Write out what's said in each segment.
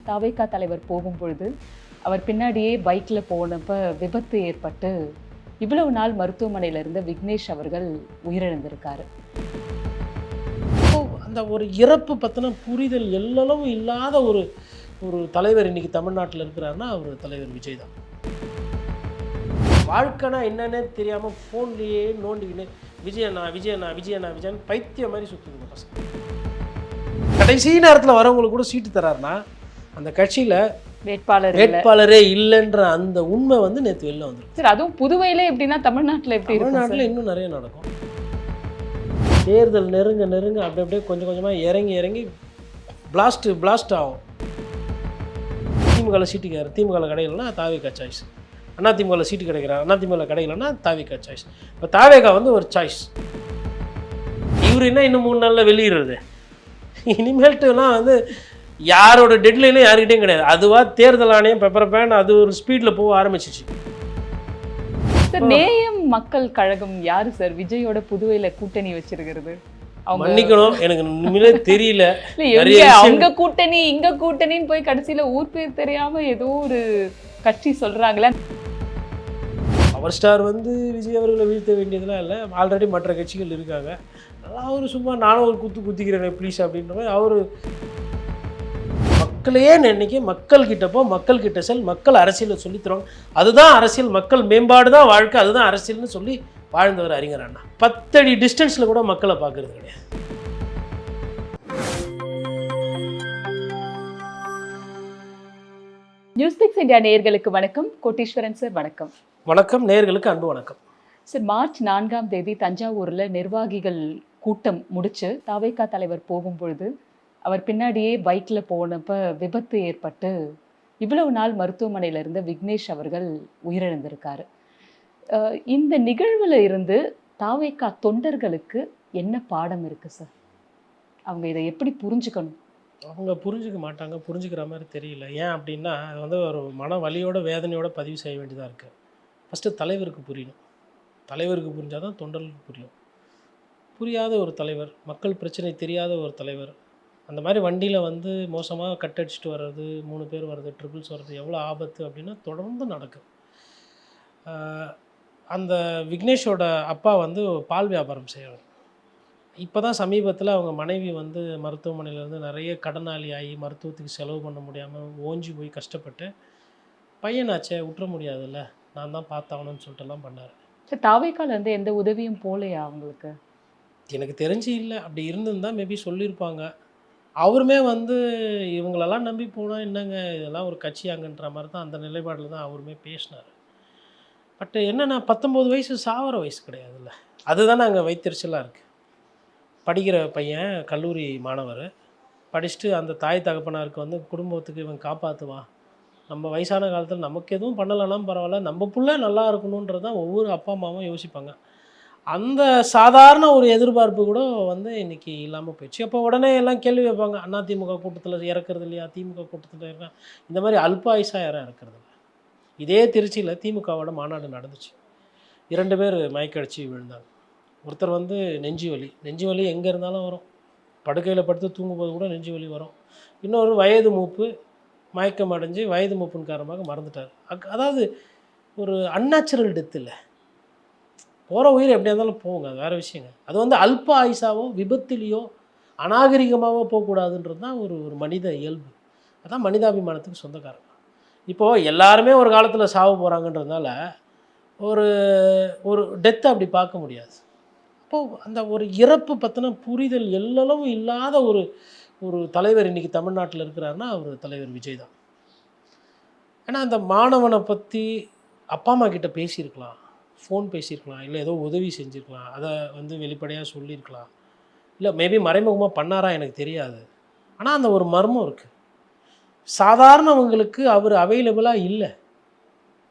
தாவேகா தலைவர் போகும்பொழுது அவர் பின்னாடியே பைக்கில் போனப்ப விபத்து ஏற்பட்டு இவ்வளவு நாள் மருத்துவமனையில் இருந்த விக்னேஷ் அவர்கள் உயிரிழந்திருக்காரு. அந்த ஒரு இறப்பு பற்றின புரிதல் எல்லளவும் இல்லாத ஒரு ஒரு தலைவர் இன்னைக்கு தமிழ்நாட்டில் இருக்கிறாருன்னா அவர் தலைவர் விஜய் தான். வாழ்க்கைனா என்னன்னே தெரியாமல் ஃபோன்லேயே நோண்டிக்கின்னு விஜயண்ணா விஜயண்ணா விஜயண்ணா விஜயன் பைத்தியம் மாதிரி சுற்றுங்க பசங்க. கடைசி நேரத்தில் வரவங்களுக்கு கூட சீட்டு தராருன்னா அந்த கட்சியில் வேட்பாளரே இல்லைன்ற அந்த உண்மை வந்து நேற்று வெளில வந்துடும். சரி, அதுவும் புதுவையிலே எப்படின்னா தமிழ்நாட்டில் எப்படி இருக்கும்? தமிழ்நாட்டில் இன்னும் நிறைய நடக்கும். தேர்தல் நெருங்க அப்படி அப்படியே கொஞ்சம் கொஞ்சமாக இறங்கி பிளாஸ்ட் ஆகும். திமுகவில் சீட்டு கேட்குற திமுகவில் கிடைக்கலன்னா தாவேகா சாய்ஸ், அதிமுகவில் சீட்டு கிடைக்கிறார் அதிமுகவில் கிடைக்கலன்னா தாவேகா சாய்ஸ். இப்போ தாவேகா வந்து ஒரு சாய்ஸ். இவர் என்ன இன்னும் 3 நாளில் வெளியிடுறது? இனிமேல்ட்டுலாம் வந்து யாரோட டெட்லைனும் யாருக்கிட்டையும் கிடையாது. அதுவாக தேர்தல் ஆணையம் பெப்பரப்பேன் அது ஒரு ஸ்பீடில் போக ஆரம்பிச்சிச்சு. சார், நேயம் மக்கள் கழகம் யாரு சார் விஜயோட புதுவையில கூட்டணி வச்சிருக்கிறது? மன்னிக்கணும், எனக்கு உண்மையிலே தெரியல. அவங்க கூட்டணி இங்க கூட்டணின்னு போய் கடைசியில ஊர் பேர் தெரியாம ஏதோ ஒரு கட்சி சொல்றாங்களே. பவர் ஸ்டார் வந்து விஜய் அவர்களை வீழ்த்த வேண்டியதெல்லாம் இல்லை. ஆல்ரெடி மற்ற கட்சிகள் இருக்காங்க. அவர் சும்மா நானும் ஒரு குத்திக்கிறேன் ப்ளீஸ் அப்படின்ற மாதிரி அவர் மக்களையே நினைக்க மக்கள்கிட்ட போ, மக்கள்கிட்ட செல், மக்கள் அரசியலை சொல்லி தருவாங்க. அதுதான் அரசியல், மக்கள் மேம்பாடு தான் வாழ்க்கை, அதுதான் அரசியல்னு சொல்லி வாழ்ந்தவர் அறிஞர் அண்ணா. 10 அடி டிஸ்டன்ஸில் கூட மக்களை பார்க்கறது கிடையாது. நியூஸ்பிக்ஸ் இந்தியா நேயர்களுக்கு வணக்கம். கோட்டீஸ்வரன் சார் வணக்கம். வணக்கம். நேயர்களுக்கு அன்பு வணக்கம். சார், மார்ச் 4ஆம் தேதி தஞ்சாவூரில் நிர்வாகிகள் கூட்டம் முடிச்சு தாவேகா தலைவர் போகும்பொழுது அவர் பின்னாடியே பைக்கில் போனப்ப விபத்து ஏற்பட்டு இவ்வளவு நாள் மருத்துவமனையில் இருந்த விக்னேஷ் அவர்கள் உயிரிழந்திருக்காரு. இந்த நிகழ்வில் இருந்து தாவேகா தொண்டர்களுக்கு என்ன பாடம் இருக்குது சார்? அவங்க இதை எப்படி புரிஞ்சுக்கணும்? அவங்க புரிஞ்சுக்க மாட்டாங்க, புரிஞ்சுக்கிற மாதிரி தெரியல. ஏன் அப்படின்னா அது வந்து ஒரு மன வலியோட வேதனையோட பதிவு செய்ய வேண்டியதாக இருக்குது. ஃபஸ்ட்டு தலைவருக்கு புரியணும். தலைவருக்கு புரிஞ்சால் தான் தொண்டர்களுக்கு புரியும். புரியாத ஒரு தலைவர், மக்கள் பிரச்சனை தெரியாத ஒரு தலைவர், அந்த மாதிரி வண்டியில் வந்து மோசமாக கட்டடிச்சிட்டு வர்றது, 3 பேர் வர்றது, ட்ரிபிள்ஸ் வர்றது எவ்வளோ ஆபத்து அப்படின்னா தொடர்ந்து நடக்கும். அந்த விக்னேஷோட அப்பா வந்து பால் வியாபாரம் செய்கிறவர். இப்போ தான் சமீபத்தில் அவங்க மனைவி வந்து மருத்துவமனையிலேருந்து நிறைய கடனாளி ஆகி மருத்துவத்துக்கு செலவு பண்ண முடியாமல் ஓஞ்சி போய் கஷ்டப்பட்டு பையனாச்சே விட்டுற முடியாதுல்ல, நான் தான் பார்த்தாகணும்னு சொல்லிட்டுலாம் பண்ணார். சார், தாவேகாலேருந்து எந்த உதவியும் போகலையா அவங்களுக்கு? எனக்கு தெரிஞ்சு இல்லை. அப்படி இருந்திருந்தால் மேபி சொல்லியிருப்பாங்க. அவருமே வந்து இவங்களெல்லாம் நம்பி போனால் என்னங்க இதெல்லாம் ஒரு கட்சியாங்கன்ற மாதிரி தான் அந்த நிலைப்பாடில் தான் அவருமே பேசினார். பட் என்னென்னா 19 வயசு சாவர வயசு கிடையாதுல்ல, அதுதானே அங்கே வைத்தறிச்சலாக இருக்குது. படிக்கிற பையன் கல்லூரி மாணவர், படிச்சுட்டு அந்த தாய் தகப்பனாருக்கு வந்து குடும்பத்துக்கு இவன் காப்பாற்றுவான், நம்ம வயசான காலத்தில் நமக்கு எதுவும் பண்ணலைன்னா பரவாயில்ல, நம்ம பிள்ளை நல்லா இருக்கணுன்றது தான் ஒவ்வொரு அப்பா அம்மாவும் யோசிப்பாங்க. அந்த சாதாரண ஒரு எதிர்பார்ப்பு கூட வந்து இன்றைக்கி இல்லாமல் போயிடுச்சு. அப்போ உடனே எல்லாம் கேள்வி வைப்பாங்க, அதிமுக கூட்டத்தில் இறக்குறது இல்லையா, திமுக கூட்டத்தில் இருக்கா, இந்த மாதிரி அல்பாயுசாக யாரும் இறக்குறது இல்லை. இதே திருச்சியில் திமுகவோட மாநாடு நடந்துச்சு. 2 பேர் மயக்கடிச்சு விழுந்தாங்க. ஒருத்தர் வந்து நெஞ்சு வலி எங்கே இருந்தாலும் வரும், படுக்கையில் படுத்து தூங்கும்போது கூட நெஞ்சு வலி வரும். இன்னொரு வயது மூப்பு, மயக்கம் அடைஞ்சு வயது மூப்பின் காரணமாக மறந்துட்டார். அதாவது ஒரு அன்நேச்சுரல் டெத் இல்லை, போகிற உயிர் எப்படியா இருந்தாலும் போங்க, அது வேறு விஷயங்க. அது வந்து அல்ப ஆயுசாவோ விபத்துலேயோ அநாகரிகமாகவோ போகக்கூடாதுன்றது தான் ஒரு மனித இயல்பு. அதான் மனிதாபிமானத்துக்கு சொந்தக்காரங்க. இப்போது எல்லாருமே ஒரு காலத்தில் சாவு போகிறாங்கன்றதுனால ஒரு டெத்தை அப்படி பார்க்க முடியாது. அப்போது அந்த ஒரு இறப்பு பற்றின புரிதல் எல்லளவும் இல்லாத ஒரு தலைவர் இன்றைக்கி தமிழ்நாட்டில் இருக்கிறாருன்னா அவர் தலைவர் விஜய் தான். ஏன்னா அந்த மாணவனை பற்றி அப்பா அம்மா கிட்ட பேசியிருக்கலாம், ஃபோன் பேசியிருக்கலாம், இல்லை ஏதோ உதவி செஞ்சுருக்கலாம், அதை வந்து வெளிப்படையாக சொல்லியிருக்கலாம், இல்லை மேபி மறைமுகமாக பண்ணாரா எனக்கு தெரியாது. ஆனால் அந்த ஒரு மர்மம் இருக்குது. சாதாரணவங்களுக்கு அவர் அவைலபிளாக இல்லை.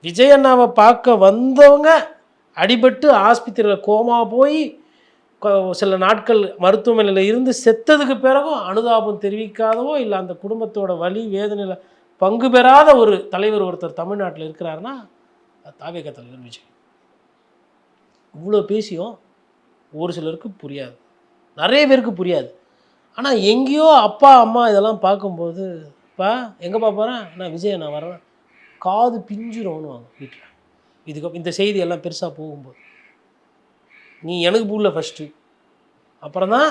விஜய் அண்ணாவை பார்க்க வந்தவங்க அடிபட்டு ஆஸ்பத்திரியில் கோமா போய் சில நாட்கள் மருத்துவமனையில் இருந்து செத்ததுக்கு பிறகும் அனுதாபம் தெரிவிக்காதவோ இல்லை அந்த குடும்பத்தோட வலி வேதனையில் பங்கு பெறாத ஒரு தலைவர் ஒருத்தர் தமிழ்நாட்டில் இருக்கிறாருன்னா தாவேகா தலைவர் விஜய். இவ்வளோ பேசியும் ஒரு சிலருக்கு புரியாது, நிறைய பேருக்கு புரியாது. ஆனால் எங்கேயோ அப்பா அம்மா இதெல்லாம் பார்க்கும்போது பா எங்கேப்பா போகிறேன் நான் விஜய் நான் வரேன், காது பிஞ்சிரும்னு வாங்க வீட்டில். இதுக்கு இந்த செய்தியெல்லாம் பெருசாக போகும்போது நீ எனக்கு பூல ஃபஸ்ட்டு, அப்புறம் தான்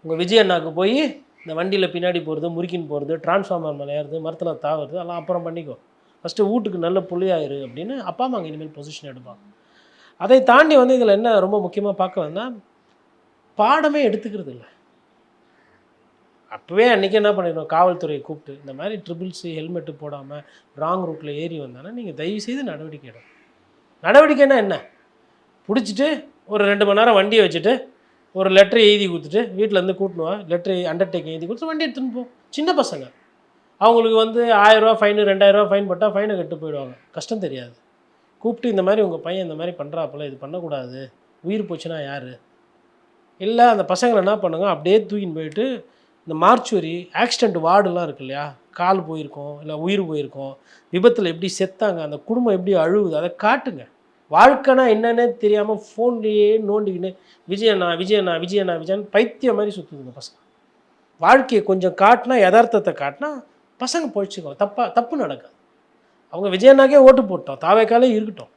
உங்கள் விஜய் அண்ணாவுக்கு போய் இந்த வண்டியில் பின்னாடி போகிறது, முறுக்கின்னு போகிறது, டிரான்ஸ்ஃபார்மர் மேலே ஏறுறது, மரத்தில் தாவுறது, அதெல்லாம் அப்புறம் பண்ணிக்கோ, ஃபஸ்ட்டு வீட்டுக்கு நல்ல புள்ளியாயிரு அப்படின்னு அப்பா அம்மா இனிமேல் பொசிஷன் எடுப்பாங்க. அதை தாண்டி வந்து இதில் என்ன ரொம்ப முக்கியமாக பார்க்க வந்தால் பாடமே எடுத்துக்கிறது இல்லை. அப்போவே அன்றைக்கி என்ன பண்ணிடணும், காவல்துறையை கூப்பிட்டு இந்த மாதிரி ட்ரிபிள்ஸு ஹெல்மெட்டு போடாமல் ராங் ரூட்டில் ஏறி வந்தானே நீங்கள் தயவுசெய்து நடவடிக்கை எடுங்க. நடவடிக்கைன்னா என்ன, பிடிச்சிட்டு ஒரு 2 மணி நேரம் வண்டியை வச்சுட்டு ஒரு லெட்டர் எழுதி கொடுத்துட்டு வீட்டிலேருந்து கூட்டணுவா, லெட்ரு அண்டர்டேக்கிங் எழுதி கொடுத்து வண்டி எடுத்துன்னு போ. சின்ன பசங்க அவங்களுக்கு வந்து 1000 ரூபா ஃபைனு 2000 ரூபா ஃபைன் போட்டால் ஃபைனை கட்டு போயிடுவாங்க, கஷ்டம் தெரியாது. கூப்பிட்டு இந்த மாதிரி உங்கள் பையன் இந்த மாதிரி பண்ணுறாப்புல, இது பண்ணக்கூடாது, உயிர் போச்சுன்னா யார், இல்லை அந்த பசங்களை என்ன பண்ணுங்க அப்படியே தூக்கின்னு போயிட்டு இந்த மார்ச்சுவரி ஆக்சிடெண்ட் வார்டுலாம் இருக்கு இல்லையா, கால் போயிருக்கோம் இல்லை உயிர் போயிருக்கோம், விபத்தில் எப்படி செத்தாங்க, அந்த குடும்பம் எப்படி அழுகுது, அதை காட்டுங்க. வாழ்க்கைனா என்னன்னே தெரியாமல் ஃபோன்லேயே நோண்டிக்கின்னு விஜயண்ணா விஜயண்ணா விஜயண்ணா விஜயன் பைத்தியம் மாதிரி சுற்றுதுங்க பசங்க. வாழ்க்கையை கொஞ்சம் காட்டினா, யதார்த்தத்தை காட்டினா பசங்க பொழிச்சுக்கோ, தப்பு நடக்காது. அவங்க விஜயண்ணாக்கே ஓட்டு போட்டோம், தாவேக்காலே இருக்கட்டும்,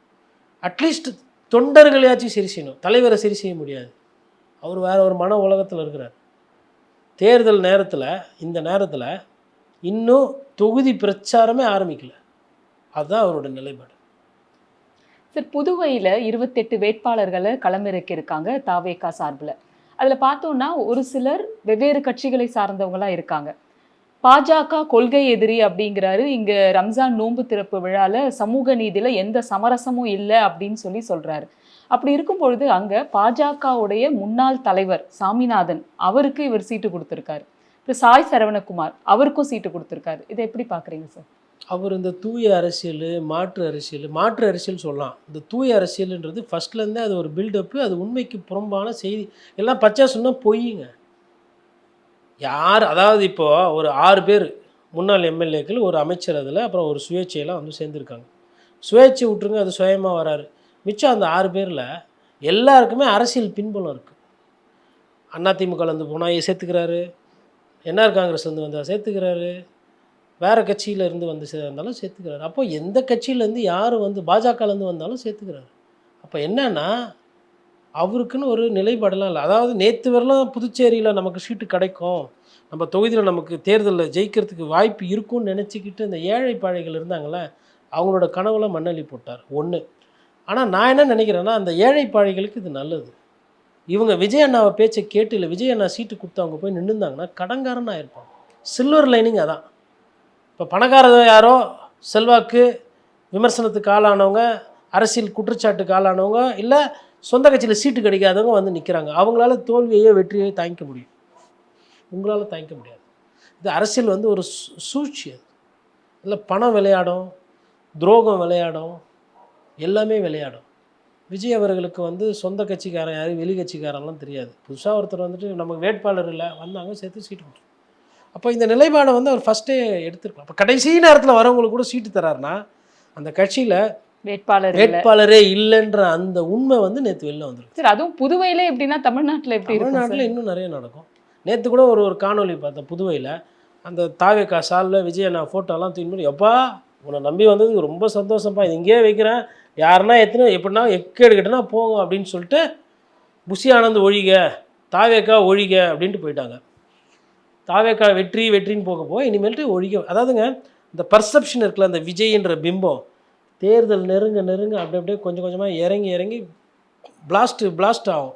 அட்லீஸ்ட் தொண்டர்களையாச்சும் சரி செய்யணும், தலைவரை சரி செய்ய முடியாது, அவர் வேற ஒரு மன உலகத்தில் இருக்கிறார். தேர்தல் நேரத்தில் இந்த நேரத்தில் இன்னும் தொகுதி பிரச்சாரமே ஆரம்பிக்கல, அதுதான் அவரோட நிலைப்பாடு. சார், புதுவையில் 28 வேட்பாளர்களை களமிறக்கியிருக்காங்க தாவேகா சார்பில். அதில் பார்த்தோன்னா ஒரு சிலர் வெவ்வேறு கட்சிகளை சார்ந்தவங்களாக இருக்காங்க. பாஜக கொள்கை எதிரி அப்படிங்கிறாரு. இங்கே ரம்ஜான் நோன்பு திறப்பு விழாவில் சமூக நீதியில் எந்த சமரசமும் இல்லை அப்படின்னு சொல்கிறாரு. அப்படி இருக்கும் பொழுது அங்கே பாஜகவுடைய முன்னாள் தலைவர் சாமிநாதன் அவருக்கு இவர் சீட்டு கொடுத்துருக்காரு. இப்போ சாய் சரவணகுமார் அவருக்கும் சீட்டு கொடுத்துருக்காரு. இதை எப்படி பார்க்குறீங்க சார்? அவர் இந்த தூய அரசியல், மாற்று அரசியல் சொல்லலாம். இந்த தூய அரசியல்ன்றது ஃபஸ்ட்லேருந்தே அது ஒரு பில்டப்பு, அது உண்மைக்கு புறம்பான செய்தி, எல்லாம் பச்சை சொன்னால் பொய்யுங்க. அதாவது இப்போது ஒரு 6 பேர் முன்னாள் எம்எல்ஏக்கள், ஒரு அமைச்சர், அதில் அப்புறம் ஒரு சுயேட்சையெல்லாம் வந்து சேர்ந்துருக்காங்க. சுயேட்சை விட்டுருங்க, அது சுயமாக வராரு. மிச்சம் அந்த 6 பேரில் எல்லாருக்குமே அரசியல் பின்புலம் இருக்குது. அதிமுகலேருந்து போனால் சேர்த்துக்கிறாரு, என்ஆர் காங்கிரஸ்லேருந்து வந்தால் சேர்த்துக்கிறாரு, வேறு கட்சியிலேருந்து வந்து இருந்தாலும் சேர்த்துக்கிறாரு. அப்போ எந்த கட்சியிலேருந்து யார் வந்து பாஜகலேருந்து வந்தாலும் சேர்த்துக்கிறாரு. அப்போ என்னன்னா அவருக்குன்னு ஒரு நிலைப்பாடெல்லாம் இல்லை. அதாவது நேற்று வரலாம் புதுச்சேரியில் நமக்கு சீட்டு கிடைக்கும், நம்ம தொகுதியில் நமக்கு தேர்தலில் ஜெயிக்கிறதுக்கு வாய்ப்பு இருக்கும்னு நினச்சிக்கிட்டு இந்த ஏழை பாழைகள் இருந்தாங்களே, அவங்களோட கனவுல மண்ணள்ளி போட்டார் ஒன்று. ஆனால் நான் என்ன நினைக்கிறேன்னா, அந்த ஏழை பாழைகளுக்கு இது நல்லது. இவங்க விஜய் அண்ணாவை பேச்சை கேட்டு இல்லை விஜய் அண்ணா சீட்டு கொடுத்து அவங்க போய் நின்றுந்தாங்கன்னா கடன்காரனாக இருப்பாங்க. சில்வர் லைனிங் அதான். இப்போ பணக்கார யாரோ, செல்வாக்கு, விமர்சனத்துக்கு ஆளானவங்க, அரசியல் குற்றச்சாட்டுக்கு ஆளானவங்க, இல்லை சொந்த கட்சியில் சீட்டு கிடைக்காதவங்க வந்து நிற்கிறாங்க. அவங்களால தோல்வியையோ வெற்றியையோ தாங்கிக்க முடியும், உங்களால் தாங்கிக்க முடியாது. இது அரசியல் வந்து ஒரு சூழ்ச்சி. அது இல்லை பணம் விளையாடும், துரோகம் விளையாடும், எல்லாமே விளையாடும். விஜய் அவர்களுக்கு வந்து சொந்த கட்சிக்காரன் யார், வெளி கட்சிக்காரெல்லாம் தெரியாது. புதுசாக ஒருத்தர் வந்துட்டு நமக்கு வேட்பாளர் இல்லை, வந்தாங்க சேர்த்து சீட்டு கொடுத்து. அப்போ இந்த நிலைப்பாடை வந்து அவர் ஃபஸ்ட்டே எடுத்துருக்கலாம். அப்போ கடைசி நேரத்தில் வரவங்களுக்கு கூட சீட்டு தராருன்னா அந்த கட்சியில் வேட்பாளரே இல்லைன்ற அந்த உண்மை வந்து நேற்று வெளில வந்துருக்கு. சரி, அதுவும் புதுவையில் எப்படின்னா தமிழ்நாட்டில் எப்படி? தமிழ்நாட்டில் இன்னும் நிறைய நடக்கும். நேற்று கூட ஒரு காணொலி பார்த்தேன். புதுவையில் அந்த தாவேகா சாலில் விஜய் நான் ஃபோட்டோலாம் தூக்கி, எப்பா உன்னை நம்பி வந்ததுக்கு ரொம்ப சந்தோஷம்ப்பா, இது இங்கேயே வைக்கிறேன், யாருன்னா எத்தனை எப்படின்னா எக்கேடு கட்டுனா போங்க அப்படின்னு சொல்லிட்டு புஷி ஆனந்த் ஒழிக, தாவேகா ஒழிக அப்படின்ட்டு போயிட்டாங்க. தாவேகா வெற்றின்னு போக இனிமேல்ட்டு ஒழிக. அதாவதுங்க இந்த பர்செப்ஷன் இருக்குல்ல, அந்த விஜய்ன்ற பிம்பம் தேர்தல் நெருங்க அப்படியே கொஞ்சம் கொஞ்சமாக இறங்கி பிளாஸ்ட் ஆகும்.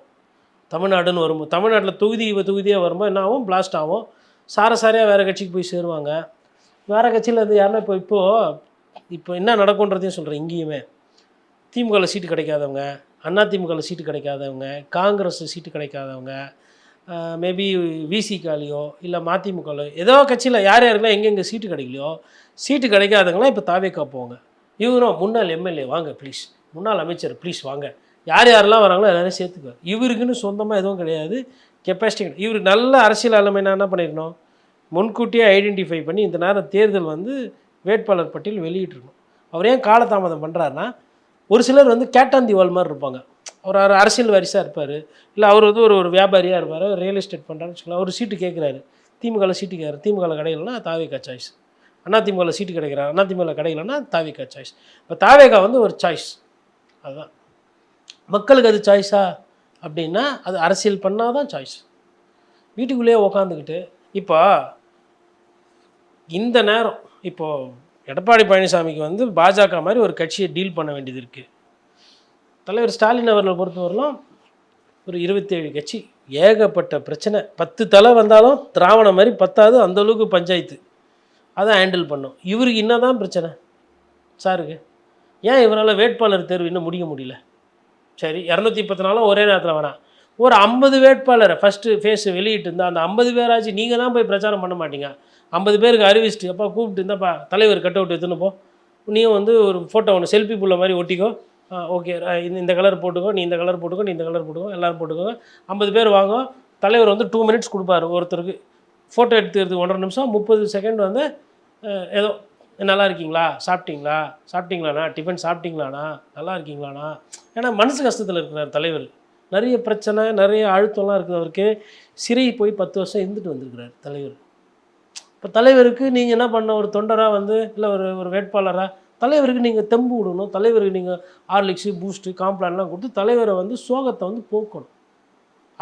தமிழ்நாடுன்னு வரும்போது, தமிழ்நாட்டில் தொகுதியாக வரும்போது என்ன ஆகும், பிளாஸ்ட் ஆகும். சாரையாக வேறு கட்சிக்கு போய் சேருவாங்க. வேறு கட்சியில் இருந்து யாருன்னா இப்போ என்ன நடக்கும்ன்றதையும் சொல்கிறேன். இங்கேயுமே திமுகவில் சீட்டு கிடைக்காதவங்க, அதிமுகவில் சீட்டு கிடைக்காதவங்க, காங்கிரஸ் சீட்டு கிடைக்காதவங்க, மேபி விசிகாலையோ இல்லை மதிமுகலையோ ஏதோ கட்சியில் யாருக்கெல்லாம் எங்கெங்கே சீட்டு கிடைக்கலையோ, சீட்டு கிடைக்காதவங்களாம் இப்போ தாவேக்கா போங்க. இவரும் முன்னாள் எம்எல்ஏ வாங்க ப்ளீஸ், முன்னாள் அமைச்சர் ப்ளீஸ் வாங்க, யாரெல்லாம் வராங்களோ எல்லாரும் சேர்த்துக்குவார். இவருக்குன்னு சொந்தமாக எதுவும் கிடையாது, கெப்பாசிட்டி கிடையாது. இவர் நல்ல அரசியல் ஆளுமைனா என்ன பண்ணிடணும், முன்கூட்டியே ஐடென்டிஃபை பண்ணி இந்த நேரம் தேர்தல் வந்து வேட்பாளர் பட்டியல் வெளியிட்டிருக்கணும். அவர் ஏன் காலதாமதம் பண்ணுறாருன்னா, ஒரு சிலர் வந்து கேட்டாந்தி வால் மாதிரி இருப்பாங்க. அவர் அரசியல் வாரிசாக இருப்பார், இல்லை அவர் வந்து ஒரு வியாபாரியாக இருப்பார், ரியல் எஸ்டேட் பண்ணுறாருன்னு வச்சுக்கலாம். அவர் சீட்டு கேட்குறாரு, திமுகவில் சீட்டு கேட்குறாரு, திமுகவில் கிடைக்கலன்னா தாவேக்கா சாய்ஸ். அதிமுகவில் சீட்டு கிடைக்கிறார், அதிமுகவில் கிடைக்கலன்னா தாவேகா சாய்ஸ். இப்போ தாவேகா வந்து ஒரு சாய்ஸ். அதுதான் மக்களுக்கு அது சாய்ஸா அப்படின்னா அது அரசியல் பண்ணால் தான் சாய்ஸ். வீட்டுக்குள்ளேயே உக்காந்துக்கிட்டு இப்போ இந்த நேரம் இப்போது எடப்பாடி பழனிசாமிக்கு வந்து பாஜக மாதிரி ஒரு கட்சியை டீல் பண்ண வேண்டியது இருக்குது. தலைவர் ஸ்டாலின் அவர்களை பொறுத்தவரையிலும் ஒரு 27 கட்சி, ஏகப்பட்ட பிரச்சனை. 10 தலை வந்தாலும் திராவணம் மாதிரி 10வது அந்தளவுக்கு பஞ்சாயத்து அதை ஹேண்டில் பண்ணும். இவருக்கு என்ன தான் பிரச்சனை சாருக்கு? ஏன் இவரால் வேட்பாளர் தேர்வு இன்னும் முடிக்க முடியல? சரி 234 ஒரே நேரத்தில் வேணாம், ஒரு 50 வேட்பாளரை ஃபஸ்ட்டு ஃபேஸு வெளியிட்டு இருந்தால் அந்த 50 பேராச்சு நீங்கள் தான் போய் பிரச்சாரம் பண்ண மாட்டீங்க. 50 பேருக்கு அறிவிச்சிட்டு அப்பா கூப்பிட்டு இருந்தாப்பா தலைவர் கட் அவுட் எடுத்துன்னு போ, நீயும் வந்து ஒரு ஃபோட்டோ ஒன்று செல்ஃபி புள்ள மாதிரி ஒட்டிக்கோ, ஓகே இந்த கலர் போட்டுக்கோ, நீ இந்த கலர் போட்டுக்கோ, நீ இந்த கலர் போட்டுக்கோ, எல்லோரும் போட்டுக்கோ, 50 பேர் வாங்க. தலைவர் வந்து 2 மினிட்ஸ் கொடுப்பாரு ஒருத்தருக்கு, ஃபோட்டோ எடுத்துக்கிறதுக்கு 1.5 நிமிஷம், 30 செகண்ட் வந்து ஏதோ நல்லா இருக்கீங்களா, சாப்பிட்டீங்களாண்ணா, டிஃபன் சாப்பிட்டீங்களாண்ணா, நல்லா இருக்கீங்களாண்ணா. ஏன்னா மனசு கஷ்டத்தில் இருக்கிறார் தலைவர், நிறைய பிரச்சனை, நிறைய அழுத்தம்லாம் இருக்குது அவருக்கு. சிறை போய் 10 வருஷம் இருந்துட்டு வந்திருக்கிறார் தலைவர். இப்போ தலைவருக்கு நீங்கள் என்ன பண்ண, ஒரு தொண்டராக வந்து இல்லை ஒரு வேட்பாளராக தலைவருக்கு நீங்கள் தெம்பு விடணும். தலைவருக்கு நீங்கள் ஹார்லிக்ஸு, பூஸ்ட்டு, காம்ப்ளான்லாம் கொடுத்து தலைவரை வந்து சோகத்தை வந்து போக்கணும்.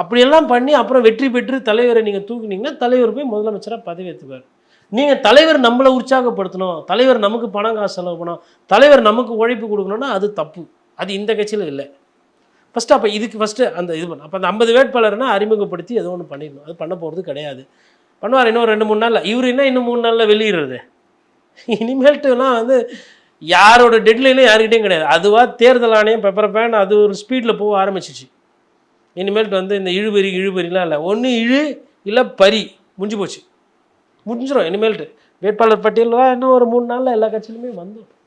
அப்படியெல்லாம் பண்ணி அப்புறம் வெற்றி பெற்று தலைவரை நீங்கள் தூக்குனீங்கன்னா தலைவர் போய் முதலமைச்சராக பதவி ஏற்றுப்பார். நீங்கள் தலைவர் நம்மளை உற்சாகப்படுத்தணும், தலைவர் நமக்கு பணம் காசு செலவு பண்ணணும், தலைவர் நமக்கு உழைப்பு கொடுக்கணும்னா அது தப்பு. அது இந்த கட்சியில் இல்லை. ஃபஸ்ட்டு அப்போ இதுக்கு ஃபஸ்ட்டு அந்த இது பண்ண அப்போ அந்த 50 வேட்பாளர்னா அறிமுகப்படுத்தி ஏதோ ஒன்று பண்ணிடணும். அது பண்ண போகிறது கிடையாது. பண்ணுவார் இன்னும் 2-3 நாளில். இவர் என்ன இன்னும் 3 நாளில் வெளியிடுறது? இனிமேல்ட்டுலாம் வந்து யாரோட டெட்லைனும் யாருக்கிட்டையும் கிடையாது. அதுவாக தேர்தல் ஆணையம் பெப்பர் பேன் அது ஒரு ஸ்பீடில் போக ஆரம்பிச்சிச்சு. இனிமேல்ட்டு வந்து இந்த இழுபறிலாம் இல்லை, ஒன்று இழு இல்லை பறி, முடிஞ்சிடும். இனிமேல்ட்டு வேட்பாளர் பட்டியலில் இன்னும் ஒரு 3 நாளில் எல்லா கட்சியிலுமே வந்துடும்.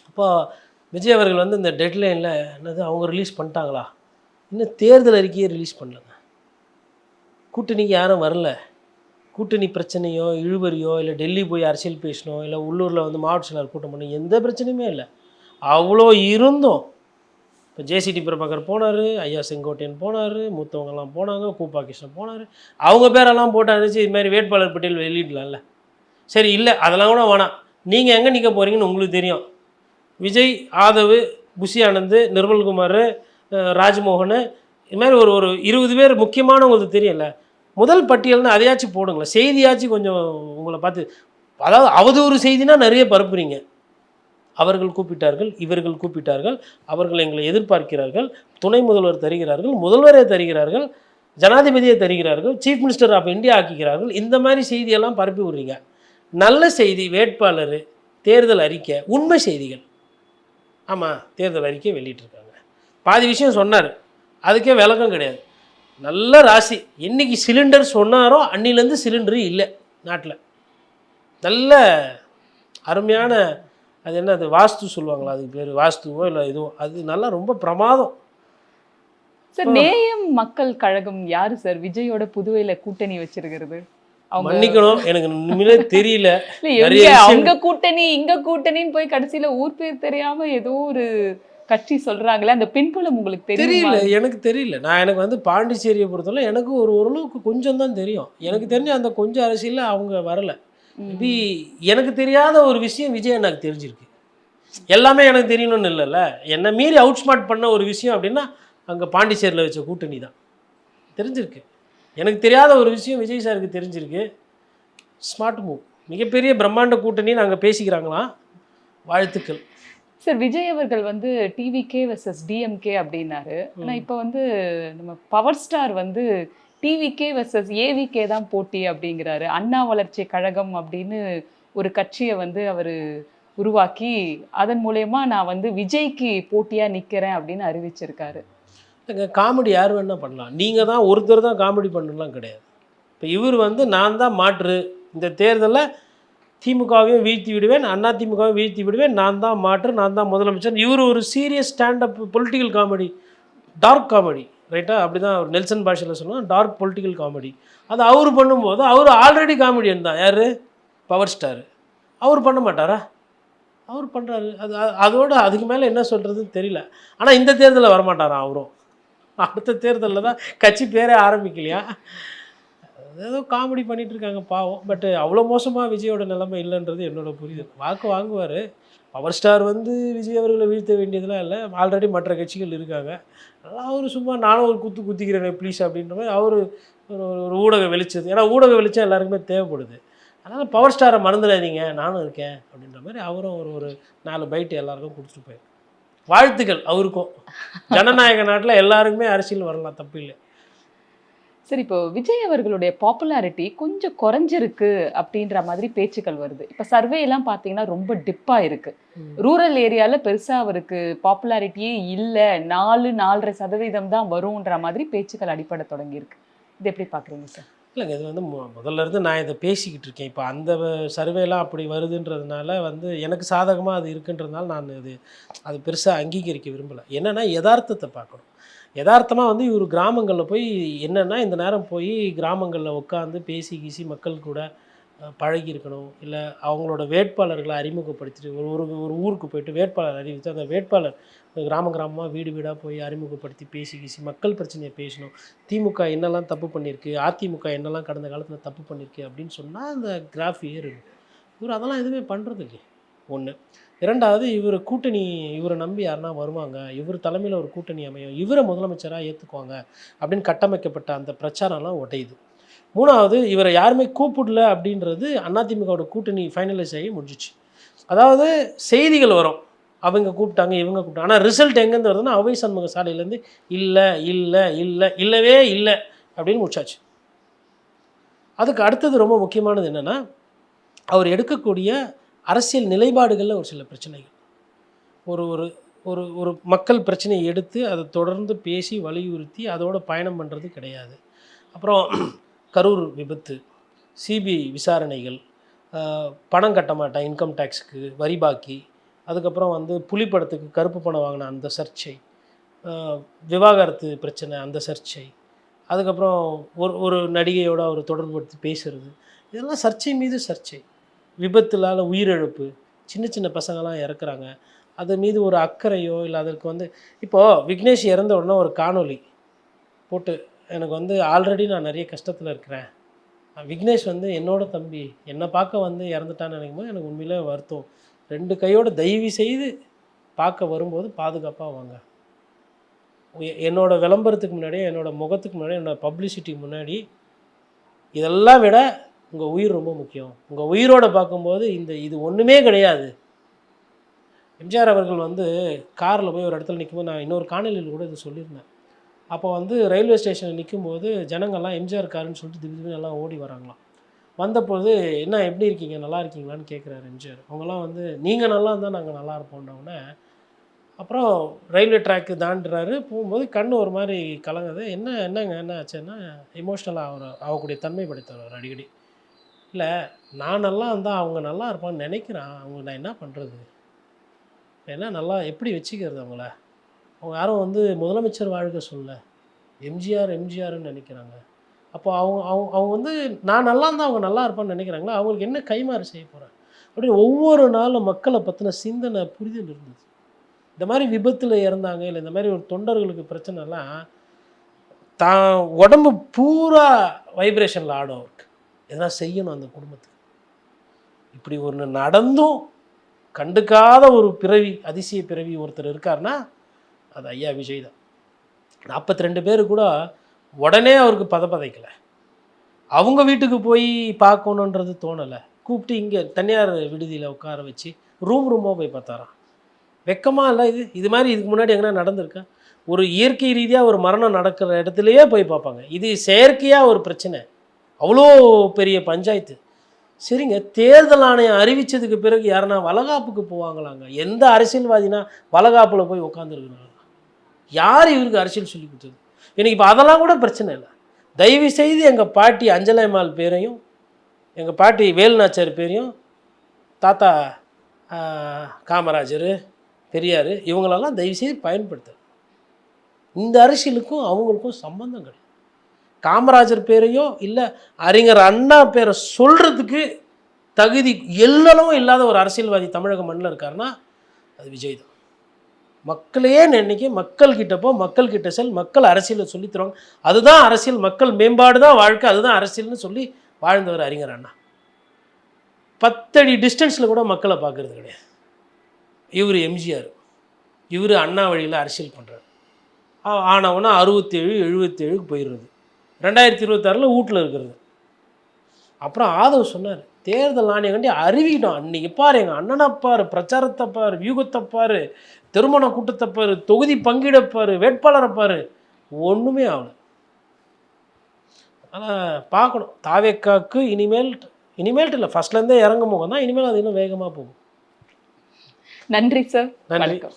அப்போ விஜய் அவர்கள் வந்து இந்த டெட்லைனில் என்னது அவங்க ரிலீஸ் பண்ணிட்டாங்களா? இன்னும் தேர்தல் அறிக்கையை ரிலீஸ் பண்ணலங்க. கூட்டணிக்கு யாரும் வரல. கூட்டணி பிரச்சனையோ இழுபறியோ இல்லை டெல்லி போய் அரசியல் பேசணும் இல்லை உள்ளூரில் வந்து மாவட்ட செயலாளர் கூட்டம் பண்ணணும், எந்த பிரச்சனையுமே இல்லை. அவ்வளோ இருந்தும் இப்போ ஜேசிடி பிரபாகர் போனார், ஐயா செங்கோட்டையன் போனார், மூத்தவங்கெல்லாம் போனாங்க, கூப்பா கிருஷ்ணன் போனார். அவங்க பேரெல்லாம் போட்டு அனுப்பிச்சு இது மாதிரி வேட்பாளர் பட்டியல் வெளியிடலாம்ல. சரி இல்லை அதெல்லாம் கூட வேணாம், நீங்கள் எங்கே நிற்க போகிறீங்கன்னு உங்களுக்கு தெரியும். விஜய், ஆதவ், புஷி ஆனந்த், நிர்மல்குமார், ராஜ்மோகன், இது மாதிரி ஒரு 20 பேர் முக்கியமானவங்களுக்கு தெரியல. முதல் பட்டியல்னு அதையாச்சும் போடுங்களேன், செய்தியாச்சும் கொஞ்சம் உங்களை பார்த்து. அதாவது அவதூறு செய்தினா நிறைய பரப்புறீங்க. அவர்கள் கூப்பிட்டார்கள், இவர்கள் கூப்பிட்டார்கள், அவர்கள் எங்களை எதிர்பார்க்கிறார்கள், துணை முதல்வர் தருகிறார்கள், முதல்வரே தருகிறார்கள், ஜனாதிபதியை தருகிறார்கள், சீஃப் மினிஸ்டர் ஆஃப் இந்தியா ஆக்கிக்கிறார்கள். இந்த மாதிரி செய்தியெல்லாம் பரப்பி விடுறீங்க. நல்ல செய்தி, வேட்பாளர், தேர்தல் அறிக்கை, உண்மை செய்திகள். ஆமாம் தேர்தல் அறிக்கை வெளியிட்டிருக்காங்க, பாதி விஷயம் சொன்னார், அதுக்கே விளக்கம் கிடையாது. நல்ல ராசி, என்றைக்கு சிலிண்டர் சொன்னாரோ அன்னிலேருந்து சிலிண்டரு இல்லை நாட்டில். நல்ல அருமையான அது என்ன அது வாஸ்து சொல்லுவாங்களா, அதுக்கு பேர் வாஸ்துவோ இல்லை இதுவோ, அது நல்லா ரொம்ப பிரமாதம். சார் நேயம் மக்கள் கழகம் யாரு சார் விஜயோட புதுவையில் கூட்டணி வச்சிருக்கிறது? மன்னிக்கணும், எனக்கு உண்மையிலே தெரியல. அவங்க கூட்டணி இங்க கூட்டணின்னு போய் கடைசியில ஊர் பேர் தெரியாம ஏதோ ஒரு கட்சி சொல்றாங்களே, அந்த பின்புலம் உங்களுக்கு தெரியல? எனக்கு தெரியல. எனக்கு வந்து பாண்டிச்சேரியை பொறுத்தவரை எனக்கு ஓரளவுக்கு கொஞ்சம் தான் தெரியும். எனக்கு தெரிஞ்ச அந்த கொஞ்சம் அரசியலில் அவங்க வரலை. இப்படி எனக்கு தெரியாத ஒரு விஷயம் விஜய் எனக்கு தெரிஞ்சிருக்கு. எல்லாமே எனக்கு தெரியணும்னு இல்லைல்ல, என்னை மீறி அவுட் ஸ்மார்ட் பண்ண ஒரு விஷயம் அப்படின்னா அங்கே பாண்டிச்சேரியில் வச்ச கூட்டணி தான் தெரிஞ்சிருக்கு. எனக்கு தெரியாத ஒரு விஷயம் விஜய் சாருக்கு தெரிஞ்சிருக்கு. ஸ்மார்ட் மூவ், மிகப்பெரிய பிரம்மாண்ட கூட்டணின்னு அங்கே பேசிக்கிறாங்களாம். வாழ்த்துக்கள் சார். விஜய் அவர்கள் வந்து டிவிகே வெர்சஸ் டிஎம்கே அப்படின்னாரு. ஆனால் இப்போ வந்து நம்ம பவர் ஸ்டார் வந்து டிவிகே வெர்சஸ் ஏவிகே தான் போட்டி அப்படிங்கிறாரு. அண்ணா வளர்ச்சி கழகம் அப்படின்னு ஒரு கட்சியை வந்து அவர் உருவாக்கி அதன் மூலயமா நான் வந்து விஜய்க்கு போட்டியாக நிற்கிறேன் அப்படின்னு அறிவிச்சிருக்காரு. காமெடி யார் வேணால் பண்ணலாம், நீங்கள் தான் ஒருத்தர் தான் காமெடி பண்ணலாம் கிடையாது. இப்போ இவர் வந்து நான் தான் மாற்று, இந்த தேர்தலில் திமுகவையும் வீழ்த்தி விடுவேன், அண்ணா திமுகவையும் வீழ்த்தி விடுவேன், நான் தான் மாற்று, நான் தான் முதலமைச்சர். இவர் ஒரு serious standup political comedy, dark comedy, ரைட்டா? அப்படி தான் அவர் நெல்சன் பாஷையில் சொன்னால் டார்க் பொலிட்டிக்கல் காமெடி. அது அவர் பண்ணும்போது அவர் ஆல்ரெடி காமெடியன் தான். யார்? Power star. அவர் பண்ண மாட்டாரா? அவர் பண்ணுறாரு. அதோடு அதுக்கு மேலே என்ன சொல்கிறதுன்னு தெரியல. ஆனால் இந்த தேர்தலில் வரமாட்டாரா அவரும்? அடுத்த தேர்தலில் தான், கட்சி பேரே ஆரம்பிக்கலையா. ஏதோ காமெடி பண்ணிட்டு இருக்காங்க பாவம். பட் அவ்வளோ மோசமாக விஜயோட நிலைமை இல்லைன்றது என்னோட புரிதல். வாக்கு வாங்குவார். பவர் ஸ்டார் வந்து விஜய் அவர்களை வீழ்த்த வேண்டியதெல்லாம் இல்லை. ஆல்ரெடி மற்ற கட்சிகள் இருக்காங்க. அதெல்லாம் அவர் சும்மா நானும் ஒரு குத்து குத்திக்கிறேன் ப்ளீஸ் அப்படின்ற மாதிரி அவர் ஒரு ஊடக வெளிச்சது. ஏன்னா ஊடக வெளிச்சம் எல்லாருக்குமே தேவைப்படுது. அதனால் பவர் ஸ்டாரை மறந்துடாதீங்க நானும் இருக்கேன் அப்படின்ற மாதிரி அவரும் ஒரு 4 பைட்டு எல்லாருக்கும் கொடுத்துட்டு போயிரு. வாழ்த்துக்கள் அவருக்கும். ஜனநாயக நாட்டில் எல்லாருக்குமே அரசியல் வரலாம், தப்பு இல்லை. சரி, இப்போ விஜய் அவர்களுடைய பாப்புலாரிட்டி கொஞ்சம் குறைஞ்சிருக்கு அப்படின்ற மாதிரி பேச்சுக்கள் வருது. இப்போ சர்வே எல்லாம் பார்த்தீங்கன்னா ரொம்ப டிப்பா இருக்கு. ரூரல் ஏரியால பெருசா அவருக்கு பாப்புலாரிட்டியே இல்லை, 4-4.5% தான் வரும்ன்ற மாதிரி பேச்சுக்கள் அடிப்படை தொடங்கியிருக்கு. இது எப்படி பார்க்குறீங்க சார்? இல்லைங்க, இது வந்து முதல்ல இருந்து நான் இதை பேசிக்கிட்டு இருக்கேன். இப்போ அந்த சர்வேலாம் அப்படி வருதுன்றதுனால வந்து எனக்கு சாதகமாக அது இருக்குன்றதுனால நான் அது பெருசாக அங்கீகரிக்க விரும்பலை. என்னென்னா யதார்த்தத்தை பார்க்கணும். யதார்த்தமாக வந்து இவர் கிராமங்களில் போய் என்னென்னா இந்த நேரம் போய் கிராமங்களில் உட்காந்து பேசி கீசி மக்கள் கூட பழகி இருக்கணும். இல்லை அவங்களோட வேட்பாளர்களை அறிமுகப்படுத்திட்டு ஒரு ஊருக்கு போயிட்டு வேட்பாளர் அறிவித்து அந்த வேட்பாளர் கிராமமாக வீடு வீடாக போய் அறிமுகப்படுத்தி பேசி கீசி மக்கள் பிரச்சனையை பேசணும். திமுக என்னெல்லாம் தப்பு பண்ணியிருக்கு, அதிமுக என்னெல்லாம் கடந்த காலத்தில் தப்பு பண்ணியிருக்கு அப்படின்னு சொன்னால் அந்த கிராஃப் ஏறுது. இவர் அதெல்லாம் எதுவுமே பண்ணுறது இல்லையே. ஒன்று. இரண்டாவது, இவரை நம்பி யாருன்னா வருவாங்க, இவர் தலைமையில் ஒரு கூட்டணி அமையும், இவரை முதலமைச்சராக ஏற்றுக்குவாங்க அப்படின்னு கட்டமைக்கப்பட்ட அந்த பிரச்சாரம்லாம் உடையுது. மூணாவது, இவரை யாருமே கூப்பிடல அப்படின்றது அதிமுகவோட கூட்டணி ஃபைனலைஸ் ஆகி முடிஞ்சிச்சு. அதாவது செய்திகள் வரும், அவங்க கூப்பிட்டாங்க இவங்க கூப்பிட்டாங்க, ஆனால் ரிசல்ட் எங்கேருந்து வருதுன்னா அவை சண்முக சாலையிலேருந்து இல்லை இல்லை இல்லை இல்லவே இல்லை அப்படின்னு முடிச்சாச்சு. அதுக்கு அடுத்தது ரொம்ப முக்கியமானது என்னென்னா, அவர் எடுக்கக்கூடிய அரசியல் நிலைப்பாடுகளில் ஒரு சில பிரச்சனைகள். ஒரு ஒரு ஒரு ஒரு மக்கள் பிரச்சனையை எடுத்து அதை தொடர்ந்து பேசி வலியுறுத்தி அதோட பயணம் பண்ணுறது கிடையாது. அப்புறம் கரூர் விபத்து, சிபிஐ விசாரணைகள், பணம் கட்ட மாட்டேன் இன்கம் டேக்ஸுக்கு வரி பாக்கி, அதுக்கப்புறம் வந்து புலி படத்துக்கு கருப்பு பணம் வாங்கின அந்த சர்ச்சை, விவாகரத்து பிரச்சனை அந்த சர்ச்சை, அதுக்கப்புறம் ஒரு நடிகையோட அவர் தொடர்புபடுத்தி பேசுகிறது, இதெல்லாம் சர்ச்சை மீது சர்ச்சை. விபத்துலால் உயிரிழப்பு, சின்ன சின்ன பசங்களாம் இறக்குறாங்க, அது மீது ஒரு அக்கறையோ இல்லை அதற்கு வந்து இப்போது விக்னேஷ் இறந்த உடனே ஒரு காணொளி போட்டு எனக்கு வந்து ஆல்ரெடி நான் நிறைய கஷ்டத்தில் இருக்கிறேன், விக்னேஷ் வந்து என்னோட தம்பி என்னை பார்க்க வந்து இறந்துட்டான்னு நினைக்கும் போது எனக்கு உண்மையிலே வருத்தம், 2 கையோடு தயவு செய்து பார்க்க வரும்போது பாதுகாப்பாக வாங்க, என்னோடய விளம்பரத்துக்கு முன்னாடி என்னோடய முகத்துக்கு முன்னாடி என்னோடய பப்ளிசிட்டிக்கு முன்னாடி இதெல்லாம் விட உங்கள் உயிர் ரொம்ப முக்கியம், உங்கள் உயிரோடு பார்க்கும்போது இது ஒன்றுமே கிடையாது. எம்ஜிஆர் அவர்கள் வந்து காரில் போய் ஒரு இடத்துல நிற்கும்போது நான் இன்னொரு காணொலியில் கூட இது சொல்லியிருந்தேன். அப்போ வந்து ரயில்வே ஸ்டேஷனில் நிற்கும்போது ஜனங்கள்லாம் எம்ஜிஆர் காருன்னு சொல்லிட்டு திடீர்னு எல்லாம் ஓடி வராங்களாம். வந்தபோது என்ன எப்படி இருக்கீங்க, நல்லா இருக்கீங்களான்னு கேட்குறாரு எம்ஜிஆர். அவங்களாம் வந்து நீங்கள் நல்லா இருந்தால் நாங்கள் நல்லா இருப்போம்னோடனே அப்புறம் ரயில்வே ட்ராக்கு தாண்டுறாரு. போகும்போது கண் ஒரு மாதிரி கலங்குது. என்னங்க என்ன ஆச்சுன்னா எமோஷ்னலாக ஆகக்கூடிய தன்மை படைத்தவர் அடிக்கடி. இல்லை நான் நல்லா இருந்தால் அவங்க நல்லா இருப்பான்னு நினைக்கிறான், அவங்க நான் என்ன பண்ணுறது, ஏன்னா நல்லா எப்படி வச்சுக்கிறது அவங்கள, அவங்க யாரும் வந்து முதலமைச்சர் வாழ்க சொல்ல எம்ஜிஆர்னு நினைக்கிறாங்க. அப்போ அவங்க வந்து நான் நல்லா இருந்தால் அவங்க நல்லா இருப்பான்னு நினைக்கிறாங்களா, அவங்களுக்கு என்ன கைமாறு செய்ய போகிறேன் அப்படின்னு ஒவ்வொரு நாளும் மக்களை பற்றின சிந்தனை புரிதல் இருந்தது. இந்த மாதிரி விபத்தில் இறந்தாங்க இல்லை இந்த மாதிரி ஒரு தொண்டர்களுக்கு பிரச்சனைலாம் தான் உடம்பு பூரா வைப்ரேஷனில் ஆடும். அவருக்கு எதனா செய்யணும் அந்த குடும்பத்துக்கு. இப்படி ஒன்று நடந்தும் கண்டுக்காத ஒரு பிறவி, அதிசய பிறவி ஒருத்தர் இருக்காருன்னா அது ஐயா விஜய் தான். 42 பேர் கூட உடனே அவருக்கு பதைக்கலை, அவங்க வீட்டுக்கு போய் பார்க்கணுன்றது தோணலை, கூப்பிட்டு இங்கே தனியார் விடுதியில் உட்கார வச்சு ரூமாக போய் பார்த்தாராம். வெக்கமாக இல்லை இது மாதிரி இதுக்கு முன்னாடி எங்கன்னா நடந்திருக்கா? ஒரு இயற்கை ரீதியாக ஒரு மரணம் நடக்கிற இடத்துலையே போய் பார்ப்பாங்க. இது செயற்கையாக ஒரு பிரச்சனை, அவ்வளோ பெரிய பஞ்சாயத்து. சரிங்க, தேர்தல் ஆணையம் அறிவித்ததுக்கு பிறகு யாருன்னா வளகாப்புக்கு போவாங்களாங்க? எந்த அரசியல்வாதினா வளகாப்பில் போய் உட்காந்துருக்குறாங்க? யார் இவருக்கு அரசியல் சொல்லி கொடுத்தது? எனக்கு இப்போ அதெல்லாம் கூட பிரச்சனை இல்லை. தயவு செய்து எங்கள் பாட்டி அஞ்சலைமாள் பேரையும் எங்கள் பாட்டி வேலுநாச்சியார் பேரையும் தாத்தா காமராஜர் பெரியார் இவங்களெல்லாம் தயவுசெய்து பயன்படுத்த. இந்த அரசியலுக்கும் அவங்களுக்கும் சம்பந்தம் கிடையாது. காமராஜர் பேரையோ இல்லை அறிஞர் அண்ணா பேரை சொல்கிறதுக்கு தகுதி எல்லளவும் இல்லாத ஒரு அரசியல்வாதி தமிழக மண்ணில் இருக்காருன்னா அது விஜய் தான். மக்களையே நினைக்க, மக்கள் கிட்ட போ, மக்கள் கிட்ட செல், மக்கள் அரசியலை சொல்லி தருவாங்க. அதுதான் அரசியல், மக்கள் மேம்பாடு தான் வாழ்க்கை, அதுதான் அரசியல்னு சொல்லி வாழ்ந்தவர் அறிஞர் அண்ணா. 10 அடி டிஸ்டன்ஸில் கூட மக்களை பார்க்கறது கிடையாது. இவர் எம்ஜிஆர், இவர் அண்ணா வழியில் அரசியல் பண்ணுறாரு. ஆனவனா 67 77க்கு போயிடுறது, 2026 வீட்டில் இருக்கிறது. அப்புறம் ஆதவ் சொன்னார், தேர்தல் ஆணையம் கண்டி அறிவிக்கிட்டோம். அன்றைக்கி பாரு, எங்கள் அண்ணனை பாரு, பிரச்சாரத்தை பாரு, வியூகத்தை பாரு, திருமண கூட்டத்தை பாரு, தொகுதி பங்கீடப்பாரு, வேட்பாளரை பாரு, ஒன்றுமே ஆகலை. ஆனால் பார்க்கணும், தாவேக்காவுக்கு இனிமேல்ட்டு இல்லை, ஃபஸ்ட்லேருந்தே இறங்கும் போது தான் இனிமேல் அது இன்னும் வேகமாக போகும். நன்றி சார். நன்றி. வணக்கம்.